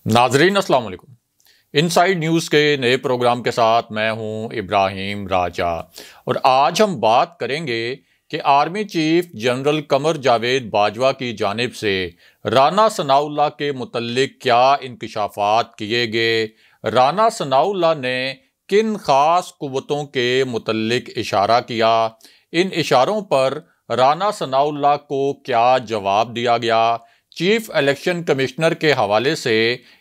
नाजरीन अस्सलाम वालेकुम। इनसाइड न्यूज़ के नए प्रोग्राम के साथ मैं हूं इब्राहिम राजा और आज हम बात करेंगे कि army chief general Qamar Javed Bajwa की जानिब से राना सनाउल्लाह के मुतल्लिक क्या इंकशाफात किए गए, राना सनाउल्लाह ने किन ख़ास कुव्वतों के मुतल्लिक इशारा किया, इन इशारों पर राना सनाउल्लाह को क्या जवाब दिया गया, चीफ इलेक्शन कमिश्नर के हवाले से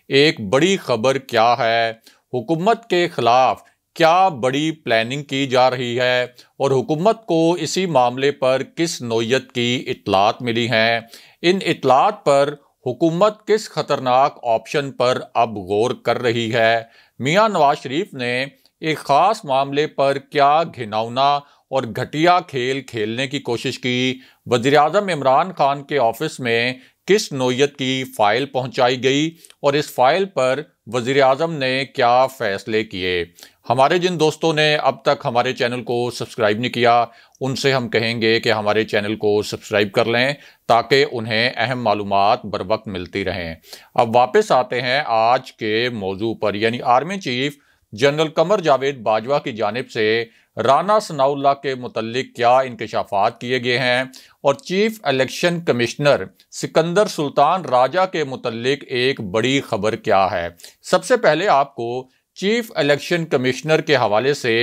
एक बड़ी खबर क्या है, हुकूमत के खिलाफ क्या बड़ी प्लानिंग की जा रही है और हुकूमत को इसी मामले पर किस नौयत की इत्तलात मिली हैं, इन इत्तलात पर हुकूमत किस खतरनाक ऑप्शन पर अब गौर कर रही है, मियां नवाज शरीफ ने एक ख़ास मामले पर क्या घिनौना और घटिया खेल खेलने की कोशिश की, वज़ीर-ए-आज़म इमरान खान के ऑफिस में किस नौयत की फ़ाइल पहुंचाई गई और इस फाइल पर वज़ीर-ए-आज़म ने क्या फ़ैसले किए। हमारे जिन दोस्तों ने अब तक हमारे चैनल को सब्सक्राइब नहीं किया उनसे हम कहेंगे कि हमारे चैनल को सब्सक्राइब कर लें ताकि उन्हें अहम मालूमात बर वक्त मिलती रहें। अब वापस आते हैं आज के मौजू पर, यानी army chief general Qamar Javed Bajwa की जानिब से राना सनाउल्लाह के मुतल्लिक क्या इंकशाफात किए गए हैं और chief election commissioner Sikandar Sultan Raja के मुतल्लिक एक बड़ी खबर क्या है। सबसे पहले आपको चीफ इलेक्शन कमिश्नर के हवाले से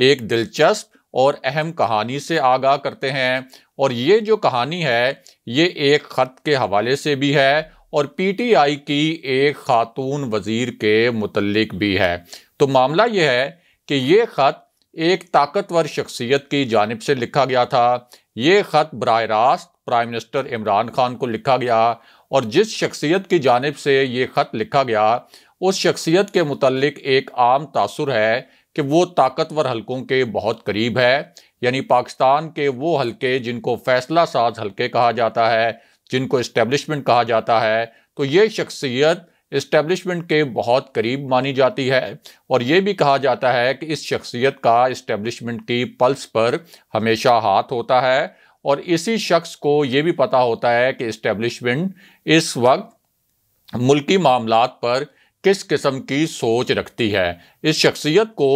एक दिलचस्प और अहम कहानी से आगाह करते हैं और ये जो कहानी है ये एक ख़त के हवाले से भी है और पीटीआई की एक खातून वज़ीर के मुतल्लिक भी है। तो मामला ये है कि ये ख़त एक ताकतवर शख्सियत की जानिब से लिखा गया था। ये ख़त बराह रास्त प्राइम मिनिस्टर इमरान खान को लिखा गया और जिस शख्सियत की जानिब से ये ख़त लिखा गया उस शख्सियत के मुतल्लिक एक आम तासुर है कि वो ताकतवर हलकों के बहुत करीब है, यानी पाकिस्तान के वो हलके जिनको फैसला साज हलके कहा जाता है, जिनको इस्टेब्लिशमेंट कहा जाता है, तो ये शख्सियत इस्टेब्लिशमेंट के बहुत करीब मानी जाती है और ये भी कहा जाता है कि इस शख्सियत का इस्टेब्लिशमेंट की पल्स पर हमेशा हाथ होता है और इसी शख्स को ये भी पता होता है कि इस्टेब्लिशमेंट इस वक्त मुल्की मामलात पर किस किस्म की सोच रखती है। इस शख्सियत को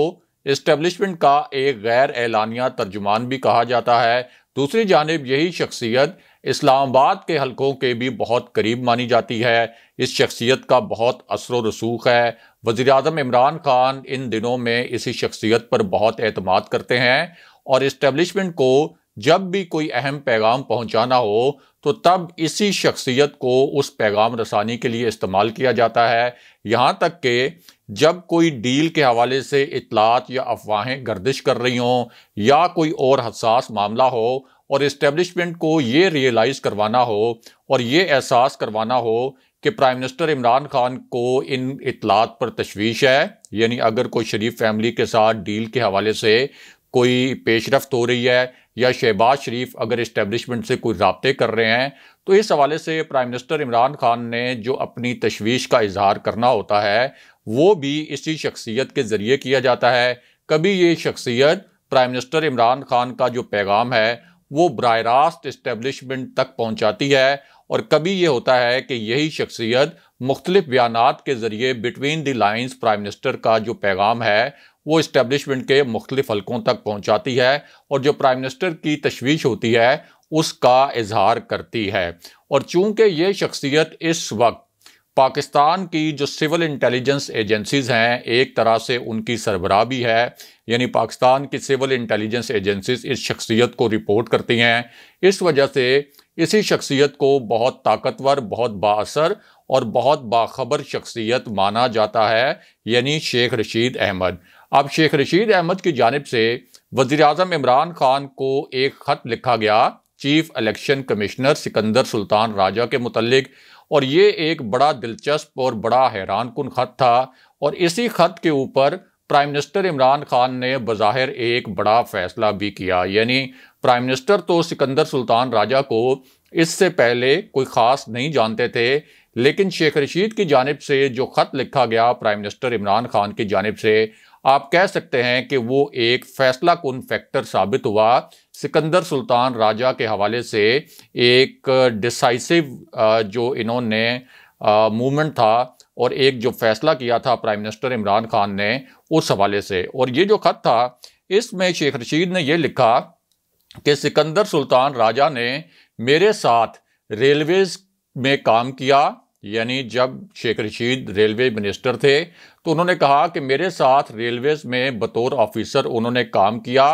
इस्टेब्लिशमेंट का एक गैर एलानिया तर्जुमान भी कहा जाता है। दूसरी जानिब यही शख्सियत इस्लामाबाद के हलकों के भी बहुत करीब मानी जाती है। इस शख्सियत का बहुत असर व रसूख है। वज़ीर-ए-आज़म इमरान खान इन दिनों में इसी शख्सियत पर बहुत एतमाद करते हैं और इस्टेब्लिशमेंट को जब भी कोई अहम पैगाम पहुंचाना हो तो तब इसी शख्सियत को उस पैगाम रसानी के लिए इस्तेमाल किया जाता है। यहाँ तक कि जब कोई डील के हवाले से इत्तलात या अफवाहें गर्दिश कर रही हों या कोई और हसास मामला हो और इस्टेब्लिशमेंट को ये रियलाइज़ करवाना हो और ये एहसास करवाना हो कि प्राइम मिनिस्टर इमरान खान को इन इत्तलात पर तशवीश है, यानी अगर कोई शरीफ फैमिली के साथ डील के हवाले से कोई पेशरफ्त हो रही है या शहबाज शरीफ अगर इस्टेब्लिशमेंट से कोई राब्ते कर रहे हैं, तो इस हवाले से प्राइम मिनिस्टर इमरान खान ने जो अपनी तशवीश का इजहार करना होता है वो भी इसी शख्सियत के ज़रिए किया जाता है। कभी ये शख्सियत प्राइम मिनिस्टर इमरान खान का जो पैगाम है वो बराह रास्त इस्टेब्लिशमेंट तक पहुँचाती है और कभी ये होता है कि यही शख्सियत मुख्तलिफ बयानात के ज़रिए between the lines prime minister का जो पैगाम है वो इस्टेब्लिशमेंट के मुख्तलिफ हलकों तक पहुँचाती है और जो प्राइम मिनिस्टर की तशवीश होती है उसका इजहार करती है। और चूँकि ये शख्सियत इस वक्त पाकिस्तान की जो सिविल इंटेलिजेंस एजेंसीज़ हैं एक तरह से उनकी सरबराह भी है, यानी पाकिस्तान की सिविल इंटेलिजेंस एजेंसीज़ इस शख्सियत को रिपोर्ट करती हैं। इस वजह से इसी शख्सियत को बहुत ताकतवर, बहुत बाअसर और बहुत बाखबर शख्सियत माना जाता है, यानी शेख रशीद अहमद। अब शेख रशीद अहमद की जानिब से वज़ीर-ए-आज़म इमरान खान को एक ख़त लिखा गया chief election commissioner Sikandar Sultan Raja के मुतल्लिक और ये एक बड़ा दिलचस्प और बड़ा हैरान कुन ख़त था और इसी ख़त के ऊपर प्राइम मिनिस्टर इमरान खान ने बज़ाहिर एक बड़ा फ़ैसला भी किया। यानी प्राइम मिनिस्टर तो सिकंदर सुल्तान राजा को इससे पहले कोई ख़ास नहीं जानते थे, लेकिन शेख रशीद की जानिब से जो ख़त लिखा गया प्राइम मिनिस्टर इमरान खान की जानिब से, आप कह सकते हैं कि वो एक फ़ैसला कुन फैक्टर साबित हुआ। सिकंदर सुल्तान राजा के हवाले से एक डिसाइसिव जो इन्होंने मूवमेंट था और एक जो फैसला किया था प्राइम मिनिस्टर इमरान खान ने उस हवाले से। और ये जो खत था इसमें शेख रशीद ने यह लिखा कि सिकंदर सुल्तान राजा ने मेरे साथ रेलवेज में काम किया, यानी जब शेख रशीद रेलवे मिनिस्टर थे तो उन्होंने कहा कि मेरे साथ रेलवेज में बतौर ऑफिसर उन्होंने काम किया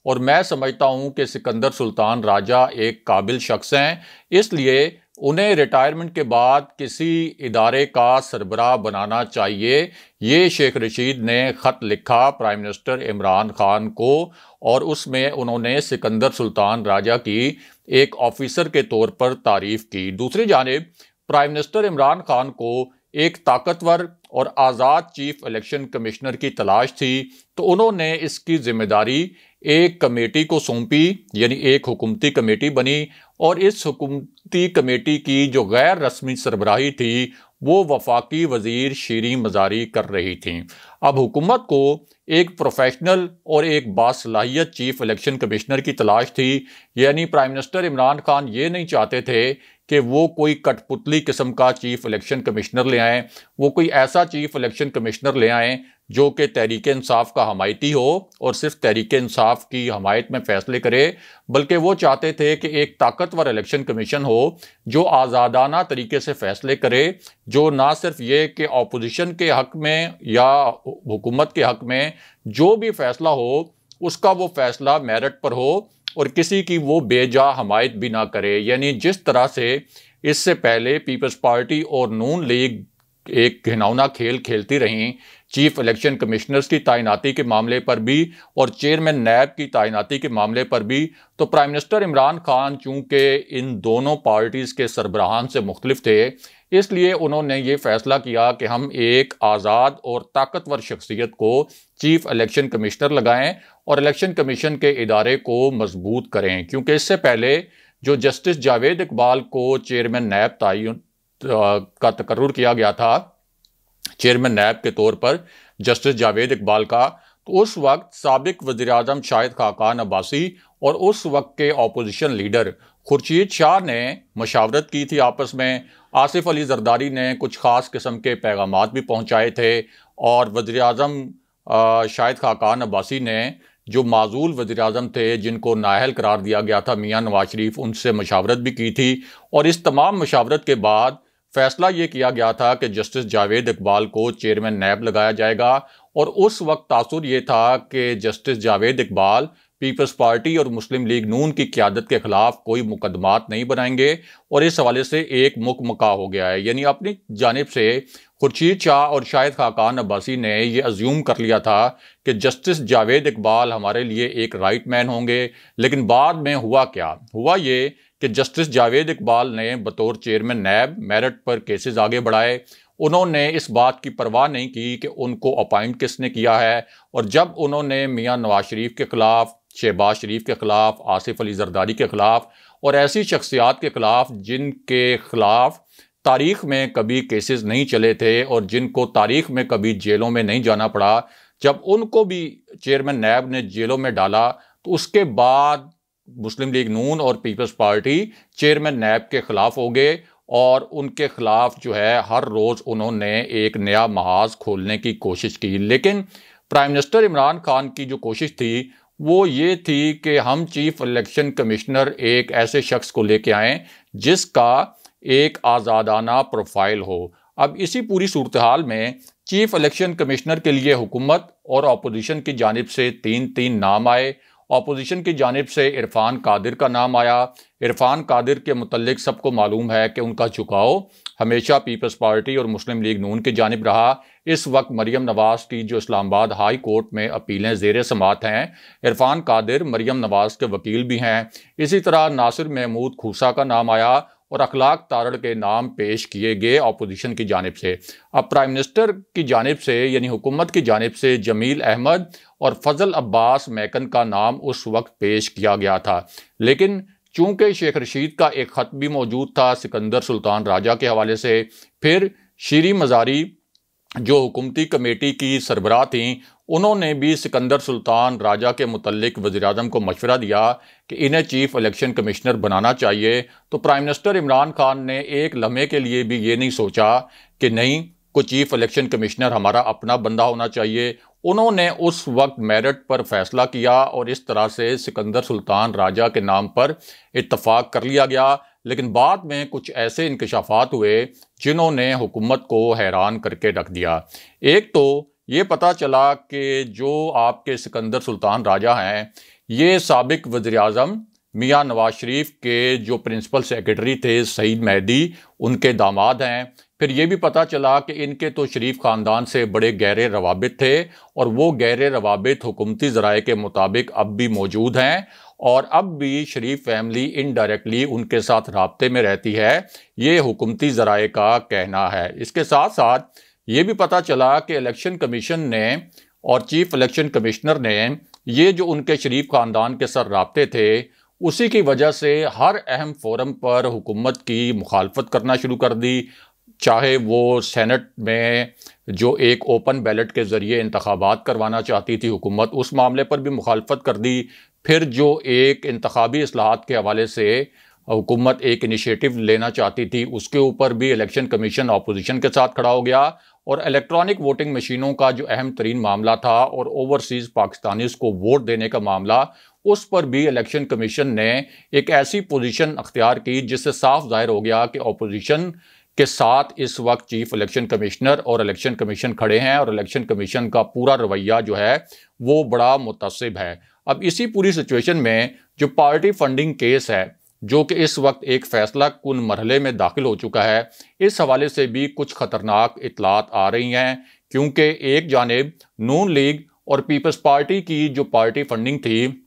और मैं समझता हूं कि सिकंदर सुल्तान राजा एक काबिल शख्स हैं, इसलिए उन्हें रिटायरमेंट के बाद किसी इदारे का सरबराह बनाना चाहिए। ये शेख रशीद ने ख़त लिखा प्राइम मिनिस्टर इमरान खान को और उसमें उन्होंने सिकंदर सुल्तान राजा की एक ऑफिसर के तौर पर तारीफ़ की। दूसरी जानिब प्राइम मिनिस्टर इमरान खान को एक ताकतवर और आज़ाद चीफ इलेक्शन कमिश्नर की तलाश थी, तो उन्होंने इसकी जिम्मेदारी एक कमेटी को सौंपी, यानी एक हुकूमती कमेटी बनी और इस हुकूमती कमेटी की जो गैर रस्मी सरबराही थी वो वफाकी वजीर शीरी मजारी कर रही थी। अब हुकूमत को एक प्रोफेशनल और एक बासलाहियत चीफ इलेक्शन कमिश्नर की तलाश थी, यानी प्राइम मिनिस्टर इमरान खान ये नहीं चाहते थे कि वो कोई कठपुतली किस्म का चीफ इलेक्शन कमिश्नर ले आएँ, वो कोई ऐसा चीफ इलेक्शन कमिश्नर ले आएँ जो कि तहरीक इंसाफ का हमायती हो और सिर्फ तहरीक इंसाफ की हमायत में फ़ैसले करे, बल्कि वो चाहते थे कि एक ताकतवर इलेक्शन कमीशन हो जो आज़ादाना तरीके से फ़ैसले करे, जो ना सिर्फ ये कि अपोजिशन के हक़ में या हुकूमत के हक़ में जो भी फ़ैसला हो उसका वो फ़ैसला मेरिट पर हो और किसी की वो बेजा हमायत भी ना करे। यानी जिस तरह से इससे पहले पीपल्स पार्टी और नून लीग एक घिनौना खेल खेलती रहीं चीफ इलेक्शन कमिश्नर्स की तैनाती के मामले पर भी और चेयरमैन नैब की तैनाती के मामले पर भी, तो प्राइम मिनिस्टर इमरान खान चूँकि इन दोनों पार्टीज़ के सरबराहान से मुख्तलिफ थे, इसलिए उन्होंने ये फ़ैसला किया कि हम एक आज़ाद और ताकतवर शख्सियत को चीफ इलेक्शन कमिश्नर लगाएं और इलेक्शन कमीशन के इदारे को मजबूत करें। क्योंकि इससे पहले जो जस्टिस जावेद इकबाल को चेयरमैन नैब तयन का तकर्रुर किया गया था, चेयरमैन नैब के तौर पर जस्टिस जावेद इकबाल का, तो उस वक्त साबिक वज़ीर-ए-आज़म शाहिद खाकान अब्बासी और उस वक्त के अपोजिशन लीडर खुर्शीद शाह ने मशावरत की थी आपस में। आसिफ अली जरदारी ने कुछ ख़ास किस्म के पैगामात भी पहुँचाए थे और वज़ीर-ए-आज़म शाहिद खाकान अब्बासी ने जो माजूल वज़ीर-ए-आज़म थे जिनको नाअहल करार दिया गया था मियां नवाज शरीफ, उनसे मशावरत भी की थी और इस तमाम मशावरत के बाद फैसला ये किया गया था कि जस्टिस जावेद इकबाल को चेयरमैन नैब लगाया जाएगा। और उस वक्त तासुर ये था कि जस्टिस जावेद इकबाल पीपल्स पार्टी और मुस्लिम लीग नून की क़यादत के ख़िलाफ़ कोई मुकदमात नहीं बनाएंगे और इस हवाले से एक मुकमका हो गया है। यानी अपनी जानिब से खुर्शीद शाह और शाहिद खाकान अब्बासी ने यह अज्यूम कर लिया था कि जस्टिस जावेद इकबाल हमारे लिए एक राइट मैन होंगे, लेकिन बाद में हुआ क्या? हुआ ये कि जस्टिस जावेद इकबाल ने बतौर चेयरमैन नैब मेरिट पर केसेस आगे बढ़ाए। उन्होंने इस बात की परवाह नहीं की कि उनको अपॉइंट किसने किया है और जब उन्होंने मियां नवाज शरीफ के ख़िलाफ़, शहबाज शरीफ के ख़िलाफ़, आसिफ अली जरदारी के ख़िलाफ़ और ऐसी शख्सियात के ख़िलाफ़ जिनके ख़िलाफ़ तारीख़ में कभी केसेस नहीं चले थे और जिनको तारीख़ में कभी जेलों में नहीं जाना पड़ा, जब उनको भी चेयरमैन नैब ने जेलों में डाला तो उसके बाद मुस्लिम लीग नून और पीपल्स पार्टी चेयरमैन नैब के ख़िलाफ़ हो गए और उनके ख़िलाफ़ जो है हर रोज़ उन्होंने एक नया महाज खोलने की कोशिश की। लेकिन प्राइम मिनिस्टर इमरान खान की जो कोशिश थी वो ये थी कि हम चीफ इलेक्शन कमिश्नर एक ऐसे शख्स को लेके आएँ जिसका एक आज़ादाना प्रोफाइल हो। अब इसी पूरी सूरत हाल में चीफ इलेक्शन कमिश्नर के लिए हुकूमत और अपोजिशन की जानिब से तीन नाम आए। अपोजिशन की जानिब से इरफान कादिर का नाम आया। इरफान कादिर के मुतल्लिक सबको मालूम है कि उनका झुकाव हमेशा पीपल्स पार्टी और मुस्लिम लीग नून की जानिब रहा। इस वक्त मरियम नवाज़ की जो इस्लामाबाद हाई कोर्ट में अपीलें ज़ेर समात हैं, इरफान कादिर मरियम नवाज़ के वकील भी हैं। इसी तरह नासिर महमूद खूसा का नाम आया और अखलाक तारड़ के नाम पेश किए गए अपोजिशन की जानिब से। अब प्राइम मिनिस्टर की जानिब से यानी हुकूमत की जानिब से जमील अहमद और फजल अब्बास मैकन का नाम उस वक्त पेश किया गया था, लेकिन चूंकि शेख रशीद का एक ख़त भी मौजूद था सिकंदर सुल्तान राजा के हवाले से, फिर शीरी मजारी जो हुकूमती कमेटी की सरबराह थी उन्होंने भी सिकंदर सुल्तान राजा के मुतल्लिक वज़ीर-ए-आज़म को मशवरा दिया कि इन्हें चीफ इलेक्शन कमिश्नर बनाना चाहिए। तो प्राइम मिनिस्टर इमरान खान ने एक लम्हे के लिए भी ये नहीं सोचा कि नहीं, को चीफ इलेक्शन कमिश्नर हमारा अपना बंदा होना चाहिए। उन्होंने उस वक्त मेरिट पर फैसला किया और इस तरह से सिकंदर सुल्तान राजा के नाम पर इत्तफाक कर लिया गया। लेकिन बाद में कुछ ऐसे इंकशाफात हुए जिन्होंने हुकूमत को हैरान करके रख दिया। एक तो ये पता चला कि जो आपके सिकंदर सुल्तान राजा हैं ये साबिक वज़ीर-ए-आज़म मियाँ नवाज शरीफ के जो प्रिंसिपल सेक्रेटरी थे सईद मेहदी उनके दामाद हैं। फिर ये भी पता चला कि इनके तो शरीफ ख़ानदान से बड़े गहरे रवाबित थे और वो गहरे रवाबित हुकूमती ज़राए के मुताबिक अब भी मौजूद हैं और अब भी शरीफ फैमिली इनडायरेक्टली उनके साथ राब्ते में रहती है, ये हुकूमती ज़राए का कहना है। इसके साथ साथ ये भी पता चला कि इलेक्शन कमीशन ने और चीफ इलेक्शन कमिश्नर ने ये जो उनके शरीफ ख़ानदान के साथ राब्ते थे उसी की वजह से हर अहम फोरम पर हुकूमत की मुखालफत करना शुरू कर दी। चाहे वो सेनेट में जो एक ओपन बैलेट के ज़रिए इंतखाबात करवाना चाहती थी हुकूमत, उस मामले पर भी मुखालफत कर दी। फिर जो एक इंतखाबी इस्लाहात के हवाले से हुकूमत एक इनिशिएटिव लेना चाहती थी उसके ऊपर भी इलेक्शन कमीशन अपोजिशन के साथ खड़ा हो गया। और इलेक्ट्रॉनिक वोटिंग मशीनों का जो अहम तरीन मामला था और ओवरसीज़ पाकिस्तानीज़ को वोट देने का मामला, उस पर भी इलेक्शन कमीशन ने एक ऐसी पोजीशन अख्तियार की जिससे साफ जाहिर हो गया कि अपोजिशन के साथ इस वक्त चीफ इलेक्शन कमिश्नर और इलेक्शन कमीशन खड़े हैं और इलेक्शन कमीशन का पूरा रवैया जो है वो बड़ा मुतसिब है। अब इसी पूरी सिचुएशन में जो पार्टी फंडिंग केस है जो कि इस वक्त एक फैसला कुन मरहले में दाखिल हो चुका है, इस हवाले से भी कुछ ख़तरनाक इतलात आ रही हैं। क्योंकि एक जानिब नून लीग और पीपल्स पार्टी की जो पार्टी फंडिंग थी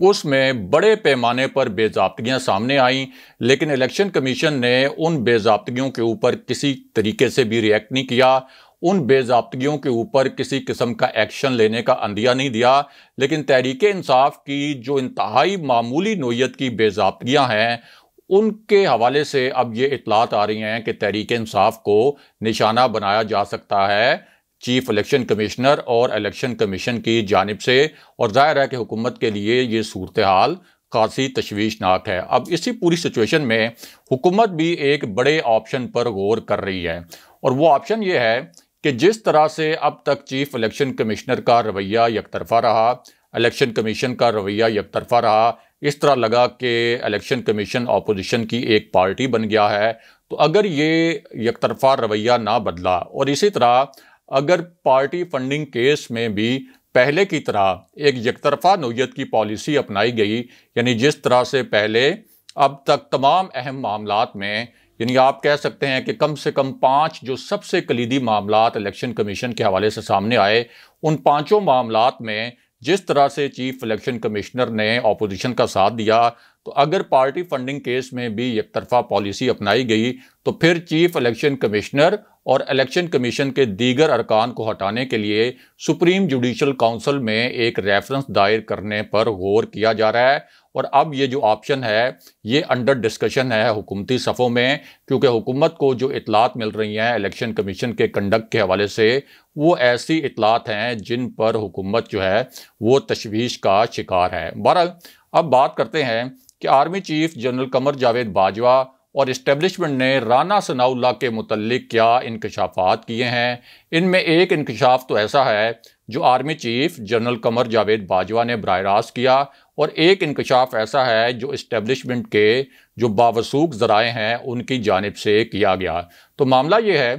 उसमें बड़े पैमाने पर बेज़ाब्तियाँ सामने आईं, लेकिन इलेक्शन कमीशन ने उन बेज़ाब्तियों के ऊपर किसी तरीके से भी रिएक्ट नहीं किया, उन बेज़ाब्तियों के ऊपर किसी किस्म का एक्शन लेने का अंदिया नहीं दिया। लेकिन तहरीक-ए-इंसाफ की जो इंतहाई मामूली नोयत की बेज़ाब्तियाँ हैं उनके हवाले से अब ये इतलात आ रही हैं कि तहरीक-ए-इंसाफ को निशाना बनाया जा सकता है चीफ इलेक्शन कमिश्नर और इलेक्शन कमीशन की जानिब से। और जाहिर है कि हुकूमत के लिए ये सूरत हाल काफ़ी तशवीशनाक है। अब इसी पूरी सिचुएशन में हुकूमत भी एक बड़े ऑप्शन पर गौर कर रही है और वो ऑप्शन ये है कि जिस तरह से अब तक चीफ इलेक्शन कमिश्नर का रवैया यकतरफा रहा, इलेक्शन कमीशन का रवैया यकतरफा रहा, इस तरह लगा कि इलेक्शन कमीशन अपोजिशन की एक पार्टी बन गया है। तो अगर ये यकतरफा रवैया ना बदला और इसी तरह अगर पार्टी फंडिंग केस में भी पहले की तरह एक यकतरफा नोयत की पॉलिसी अपनाई गई, यानी जिस तरह से पहले अब तक तमाम अहम मामलात में, यानी आप कह सकते हैं कि कम से कम 5 जो सबसे कलीदी मामलात इलेक्शन कमीशन के हवाले से सामने आए, उन 5 मामलात में जिस तरह से चीफ इलेक्शन कमिश्नर ने अपोजिशन का साथ दिया, तो अगर पार्टी फंडिंग केस में भी एकतरफा पॉलिसी अपनाई गई तो फिर चीफ इलेक्शन कमिश्नर और इलेक्शन कमीशन के दीगर अरकान को हटाने के लिए सुप्रीम जुडिशल काउंसिल में एक रेफरेंस दायर करने पर गौर किया जा रहा है। और अब ये जो ऑप्शन है ये अंडर डिस्कशन है हुकूमती सफ़ों में, क्योंकि हुकूमत को जो इतलात मिल रही हैं इलेक्शन कमीशन के कंडक्ट के हवाले से, वो ऐसी इतलात हैं जिन पर हुकूमत जो है वो तशवीश का शिकार है। बहरहाल अब बात करते हैं कि army chief general Qamar Javed Bajwa और इस्टेब्लिशमेंट ने राना सनाउल्लाह के मुतल्लिक क्या इंकशाफात किए हैं। इनमें एक इंकशाफ तो ऐसा है जो army chief general Qamar Javed Bajwa ने बराह रास्त किया, और एक इंकशाफ ऐसा है जो इस्टेब्लिशमेंट के जो बावसूख ज़राए हैं उनकी जानिब से किया गया। तो मामला ये है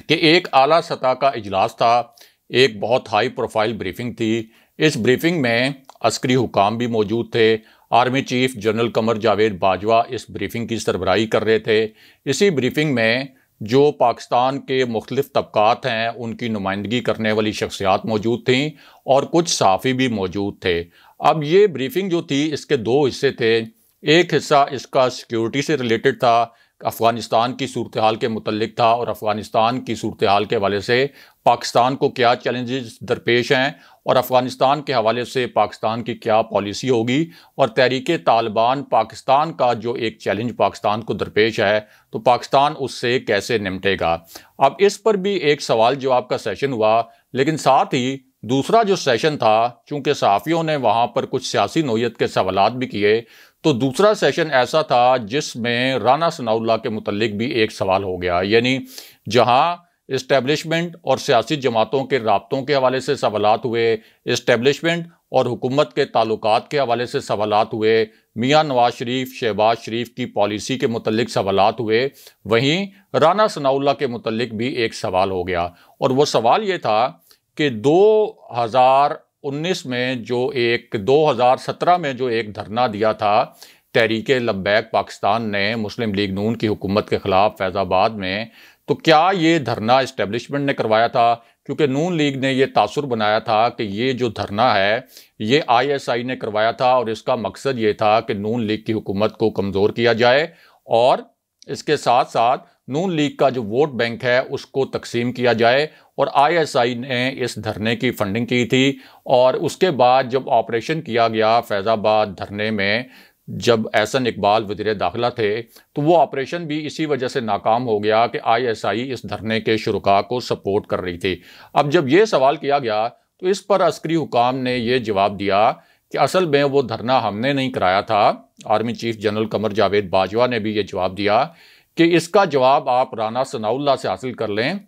कि एक आला सतह का इजलास था, एक बहुत हाई प्रोफाइल ब्रीफिंग थी। इस ब्रीफिंग में अस्करी हुकाम भी मौजूद थे। Army chief general Qamar Javed Bajwa इस ब्रीफिंग की सरबराही कर रहे थे। इसी ब्रीफिंग में जो पाकिस्तान के मुख्तलिफ तबकात हैं उनकी नुमाइंदगी करने वाली शख्सियात मौजूद थीं और कुछ सहाफ़ी भी मौजूद थे। अब ये ब्रीफिंग जो थी इसके 2 हिस्से थे। एक हिस्सा इसका सिक्योरिटी से रिलेटेड था, अफ़गानिस्तान की सूरत हाल के मुतल्लिक था, और अफ़गानिस्तान की सूरत हाल के हवाले से पाकिस्तान को क्या चैलेंजेस दरपेश हैं और अफ़गानिस्तान के हवाले से पाकिस्तान की क्या पॉलिसी होगी, और तहरीक तालिबान पाकिस्तान का जो एक चैलेंज पाकिस्तान को दरपेश है तो पाकिस्तान उससे कैसे निपटेगा। अब इस पर भी एक सवाल जवाब का सेशन हुआ, लेकिन साथ ही दूसरा जो सेशन था, चूँकि सहाफ़ियों ने वहाँ पर कुछ सियासी नोयत के सवालात भी किए, तो दूसरा सेशन ऐसा था जिसमें राना सनाउल्लाह के मुतल्लिक भी एक सवाल हो गया। यानी जहाँ इस्टेब्लिशमेंट और सियासी जमातों के राब्तों के हवाले से सवालात हुए, इस्टेब्लिशमेंट और हुकूमत के ताल्लुकात के हवाले से सवालात हुए, मियाँ नवाज शरीफ शहबाज शरीफ की पॉलिसी के मुतल्लिक सवालात हुए, वहीं राना सनाउल्लाह के मुतल्लिक भी एक सवाल हो गया। और वो सवाल ये था कि 2019 में 2017 में जो एक धरना दिया था तहरीक लब्बैक पाकिस्तान ने मुस्लिम लीग नून की हुकूमत के ख़िलाफ़ फैज़ाबाद में, तो क्या ये धरना इस्टेब्लिशमेंट ने करवाया था? क्योंकि नून लीग ने ये तासुर बनाया था कि ये जो धरना है ये ISI ने करवाया था और इसका मकसद ये था कि नून लीग की हुकूमत को कमज़ोर किया जाए और इसके साथ साथ नून लीग का जो वोट बैंक है उसको तकसीम किया जाए। और ISI ने इस धरने की फंडिंग की थी और उसके बाद जब ऑपरेशन किया गया फैज़ाबाद धरने में, जब एहसन इकबाल वज़ीर दाखिला थे, तो वो ऑपरेशन भी इसी वजह से नाकाम हो गया कि ISI इस धरने के शुरुका को सपोर्ट कर रही थी। अब जब ये सवाल किया गया तो इस पर अस्करी हुकाम ने ये जवाब दिया कि असल में वो धरना हमने नहीं कराया था। Army chief general Qamar Javed Bajwa ने भी ये जवाब दिया कि इसका जवाब आप राना सनाउल्लाह से हासिल कर लें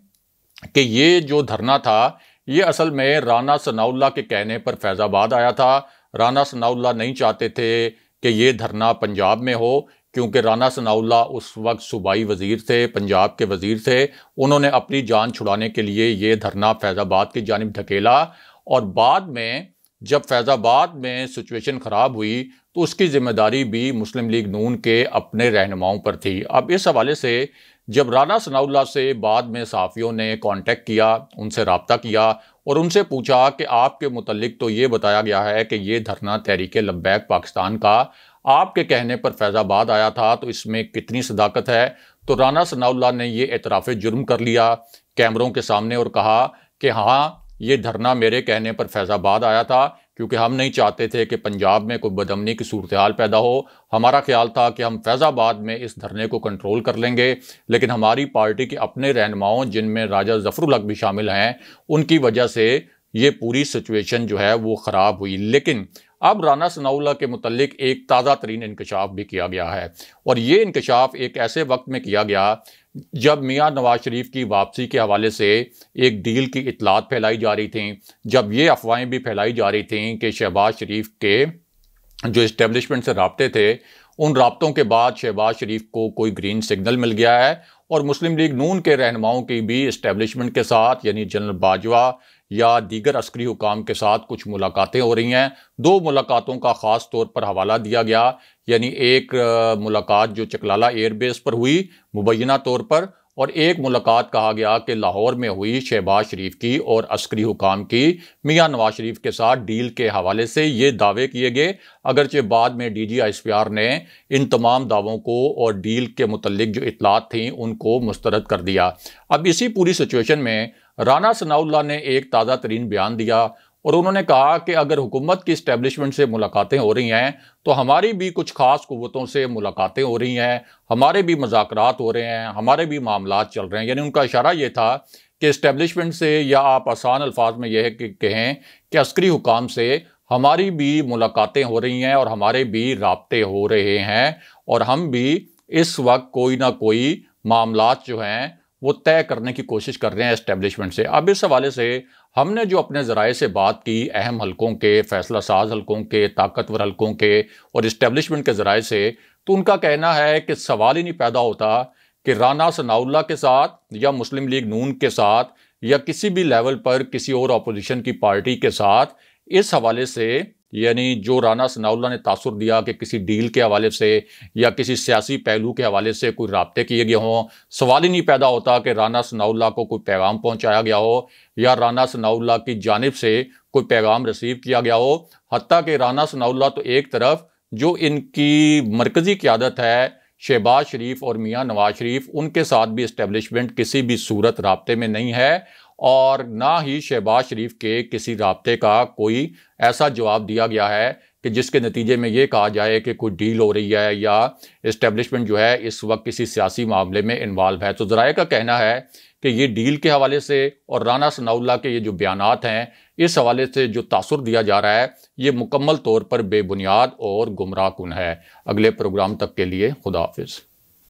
कि ये जो धरना था ये असल में राना सनाउल्लाह के कहने पर फैज़ाबाद आया था। राना सनाउल्लाह नहीं चाहते थे कि ये धरना पंजाब में हो, क्योंकि राना सनाउल्लाह उस वक्त सूबाई वज़ीर थे, पंजाब के वज़ीर थे। उन्होंने अपनी जान छुड़ाने के लिए ये धरना फैज़ाबाद की जानिब धकेला और बाद में जब फैज़ाबाद में सिचुएशन ख़राब हुई तो उसकी ज़िम्मेदारी भी मुस्लिम लीग नून के अपने रहनुमाओं पर थी। अब इस हवाले से जब राना सनाउल्लाह से बाद में सहाफ़ियों ने कांटेक्ट किया, उनसे रब्ता किया और उनसे पूछा कि आपके मुतल्लिक तो ये बताया गया है कि ये धरना तहरीक लब्बैक पाकिस्तान का आपके कहने पर फैज़ाबाद आया था, तो इसमें कितनी सदाकत है? तो राना सनाउल्लाह ने ये एतराफ़ जुर्म कर लिया कैमरों के सामने और कहा कि हाँ, ये धरना मेरे कहने पर फैज़ाबाद आया था, क्योंकि हम नहीं चाहते थे कि पंजाब में कोई बदअमनी की सूरत हाल पैदा हो। हमारा ख्याल था कि हम फैज़ाबाद में इस धरने को कंट्रोल कर लेंगे, लेकिन हमारी पार्टी के अपने रहनुमाओं, जिनमें राजा ज़फ़रुल हक भी शामिल हैं, उनकी वजह से ये पूरी सिचुएशन जो है वो ख़राब हुई। लेकिन अब राना सनाउल्लाह के मुतल्लिक एक ताज़ा तरीन इंकशाफ भी किया गया है और ये इंकशाफ एक ऐसे वक्त में किया गया जब मियाँ नवाज शरीफ की वापसी के हवाले से एक डील की इतलात फैलाई जा रही थी, जब ये अफवाहें भी फैलाई जा रही थीं कि शहबाज शरीफ के जो इस्टेब्लिशमेंट से राब्ते थे, उन राब्तों के बाद शहबाज शरीफ को कोई ग्रीन सिग्नल मिल गया है और मुस्लिम लीग नून के रहनुमाओं की भी इस्टेब्लिशमेंट के साथ यानी जनरल बाजवा या दीगर अस्करी हुकाम के साथ कुछ मुलाकातें हो रही हैं। 2 मुलाकातों का ख़ास तौर पर हवाला दिया गया, यानी एक मुलाकात जो चकलाला एयरबेस पर हुई मुबैना तौर पर, और एक मुलाकात कहा गया कि लाहौर में हुई शहबाज शरीफ की और अस्करी हुकाम की मियाँ नवाज शरीफ के साथ डील के हवाले से ये दावे किए गए, अगरचे बाद में DG ISPR ने इन तमाम दावों को और डील के मुतल्लिक जो इतलात थीं उनको मुस्तरद कर दिया। अब इसी पूरी सिचुएशन में राना सनाउल्लाह ने एक ताज़ा तरीन बयान दिया और उन्होंने कहा कि अगर हुकूमत की इस्टेब्लिशमेंट से मुलाकातें हो रही हैं तो हमारी भी कुछ ख़ास कुव्वतों से मुलाकातें हो रही हैं, हमारे भी मुज़ाकरात हो रहे हैं, हमारे भी मामलात चल रहे हैं। यानी उनका इशारा ये था कि इस्टेब्लिशमेंट से, या आप आसान अल्फाज में यह कहें कि अस्करी हुकाम से हमारी भी मुलाकातें हो रही हैं और हमारे भी राब्ते हो रहे हैं और हम भी इस वक्त कोई ना कोई मामलात जो हैं वो तय करने की कोशिश कर रहे हैं इस्टेब्लिशमेंट से। अब इस हवाले से हमने जो अपने ज़राए से बात की, अहम हलकों के, फैसला साज हलकों के, ताकतवर हलकों के और इस्टेब्लिशमेंट के ज़राए से, तो उनका कहना है कि सवाल ही नहीं पैदा होता कि राना सनाउल्लाह के साथ या मुस्लिम लीग नून के साथ या किसी भी लेवल पर किसी और अपोजिशन की पार्टी के साथ इस हवाले से, यानी जो राना सनाउल्लाह ने तासुर दिया कि किसी डील के हवाले से या किसी सियासी पहलू के हवाले से कोई राब्ते किए गए हों, सवाल ही नहीं पैदा होता कि राना सनाउल्लाह को कोई पैगाम पहुंचाया गया हो या राना सनाउल्लाह की जानिब से कोई पैगाम रिसीव किया गया हो। हत्ता कि राना सनाउल्लाह तो एक तरफ जो इनकी मरकज़ी क़यादत है शहबाज शरीफ और मियाँ नवाज शरीफ, उनके साथ भी इस्टेब्लिशमेंट किसी भी सूरत राब्ते में नहीं है और ना ही शहबाज शरीफ के किसी राब्ते का कोई ऐसा जवाब दिया गया है कि जिसके नतीजे में ये कहा जाए कि कोई डील हो रही है या इस्टेब्लिशमेंट जो है इस वक्त किसी सियासी मामले में इन्वॉल्व है। तो ज़राए का कहना है कि ये डील के हवाले से और राना सनाउल्लाह के ये जो बयानात हैं, इस हवाले से जो तासुर दिया जा रहा है, ये मुकम्मल तौर पर बेबुनियाद और गुमराह कुन है। अगले प्रोग्राम तक के लिए खुदा हाफिज़।